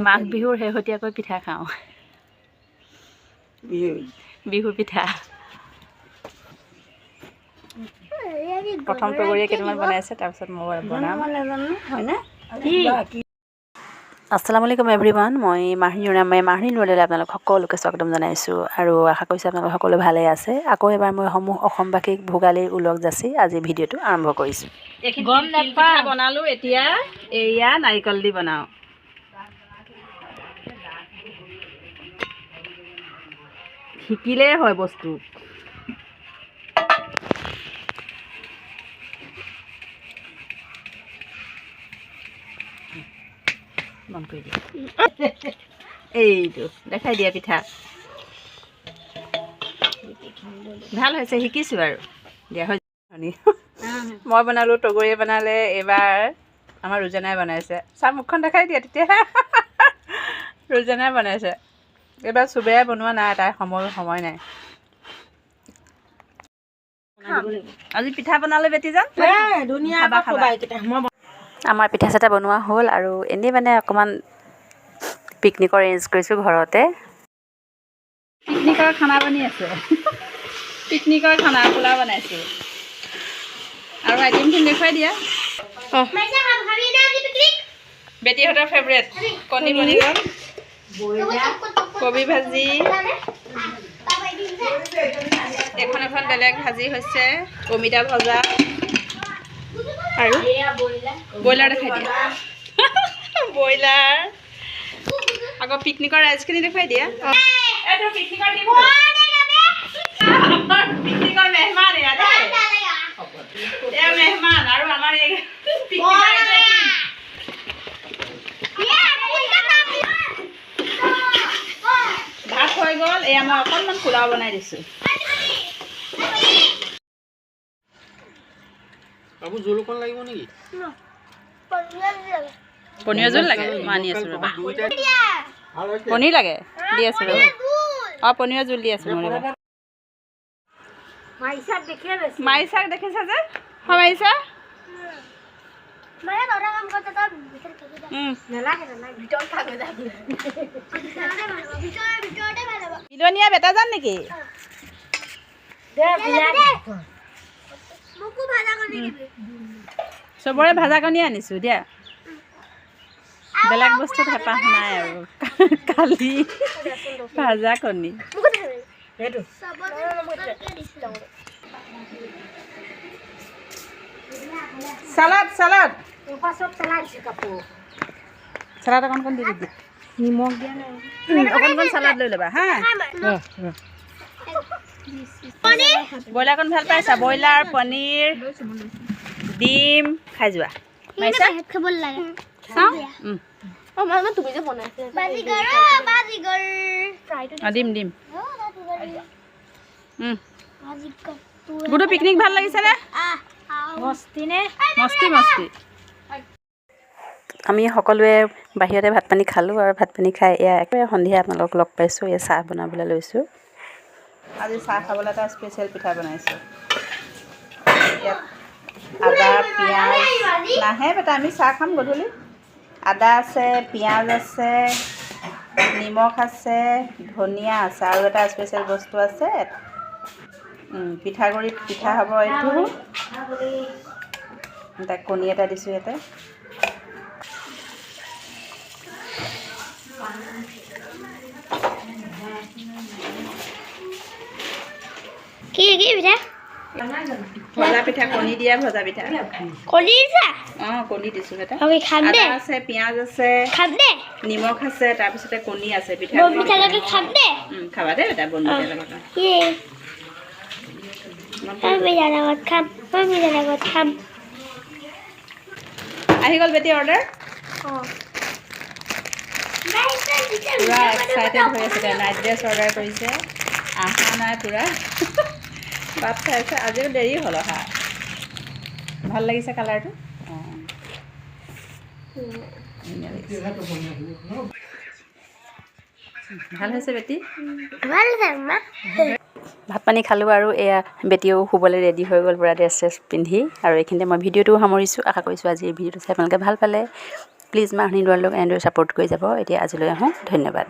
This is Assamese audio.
মাঘ বিহুৰ শেহতীয়াকৈ পিঠা খাওঁ বিহুৰ পিঠা প্ৰথম টগৰীয়া কেইটামান বনাইছে তাৰপিছত মই বনাম আসসালামু আলাইকুম এভৰিৱান মই মাহৰী নুৰলৈ আপোনালোক সকলোকে স্বাগতম জনাইছোঁ আৰু আশা কৰিছোঁ আপোনালোক সকলো ভালেই আছে আকৌ এবাৰ মই অসমবাসীক ভোগালীৰ ওলগ যাচি আজি ভিডিঅ'টো আৰম্ভ কৰিছোঁ গম নাপাওঁ বনালোঁ এতিয়া এয়া নাৰিকল দি বনাওঁ শিকিলেই হয় বস্তু মন কৰি দিয়া এইটো দেখাই দিয়া পিঠা ভাল হৈছে শিকিছোঁ আৰু দিয়া হয় মই বনালোঁ টগৰীয়ে বনালে এইবাৰ আমাৰ ৰুজেনাই বনাইছে চাহ মুখখন দেখাই দিয়া তেতিয়া ৰুজেনাই বনাইছে এইবাৰ চুবেৰাই বনোৱা নাই তাই সময় নাই আজি পিঠা বনালে বেটি যাম আমাৰ পিঠা চিঠা বনোৱা হ'ল আৰু এনেই মানে অকণমান পিকনিকৰ এৰেঞ্জ কৰিছোঁ ঘৰতে পিকনিকৰ খানা বনি আছে পিকনিকৰ খানা পোলাও বনাইছোঁ আৰু আইটেমখিনি দেখুৱাই দিয়া বেটিহঁতৰ ফেভৰেট কণী বনি গ'ল কবি ভাজি এখন বেলেগ ভাজি হৈছে অমিতা ভজা আৰু ব্ৰইলাৰ দেখাই দিয়া ব্ৰইলাৰ আকৌ পিকনিকৰ ৰাইজখিনি দেখুৱাই দিয়া পিকনিকৰ মেহমান এয়া মেহমান আৰু আমাৰ এই ভাত হৈ গ'ল এয়া মই অকণমান পোলাও বনাই দিছোঁ বাবু জোল অকণ লাগিব নেকি পনীৰ জোল লাগে মই আনি আছোঁ ৰ'বা পনীৰ লাগে দি আছোঁ ৰ'বা অঁ পনীৰৰ জোল দি আছোঁ মই ৰ'বা মাই চাক দেখিছা যে হয় মাই চাক বিলনীয়া বেটা যান নেকি চবৰে ভাজা কণী আনিছোঁ দিয়া বেলেগ বস্তুত হেঁপাহ নাই আৰু কালি ভাজা কণী চালাড চালাড চালাড অকণ দি দিয়া নিমখ দিয়া নাই অকণ চালাড লৈ ল'বা হা ব্ৰইলাৰকণ ভাল পাইছা ব্ৰইলাৰ পনীৰ ডিম খাই যোৱা ডিম ডিম গোটেই পিকনিক ভাল লাগিছেনে মস্তি মস্তি আমি সকলোৱে বাহিৰতে ভাত পানী খালোঁ আৰু ভাত পানী খাই এয়া একেবাৰে সন্ধিয়া আপোনালোকক লগ পাইছোঁ এয়া চাহ বনাবলৈ লৈছোঁ আজি চাহ খাবলৈ এটা স্পেচিয়েল পিঠা বনাইছোঁ ইয়াত আদা পিঁয়াজ নাহে বেটা আমি চাহ খাম গধূলি আদা আছে পিঁয়াজ আছে নিমখ আছে ধনিয়া আছে আৰু এটা স্পেচিয়েল বস্তু আছে পিঠাগুড়িত পিঠা হ'ব এইটো তাক কণী এটা দিছোঁ ইয়াতে কি পিঠা ভজা পিঠা কণী দিয়া ভজা পিঠা কণী দিছা অঁ কণী দিছোঁ এটা আদা আছে পিঁয়াজ আছে নিমখ আছে তাৰপিছতে কণী আছে পিঠা খাবা দেই এটা বনপিঠাৰ লগত আহি গ'ল বেটি অৰ্ডাৰ পূৰা এক্সাইটেড হৈ আছে নাইট ড্ৰেছ অৰ্ডাৰ কৰিছে আহা নাই পূৰা বাট চাই আছে আজিও দেৰি হ'ল অহা ভাল লাগিছে কালাৰটো ভাল হৈছে বেটি ভাত পানী খালোঁ আৰু এয়া বেটিও শুবলৈ ৰেডি হৈ গ'ল পূৰা ড্ৰেছ চেছ পিন্ধি আৰু এইখিনিতে মই ভিডিঅ'টোও সামৰিছোঁ আশা কৰিছোঁ আজিৰ ভিডিঅ'টো চাই আপোনালোকে ভাল পালে প্লিজ মাহনি দুৱাৰলোক এনেদৰে ছাপোৰ্ট কৰি যাব। এতিয়া আজিলৈ আহোঁ, ধন্যবাদ।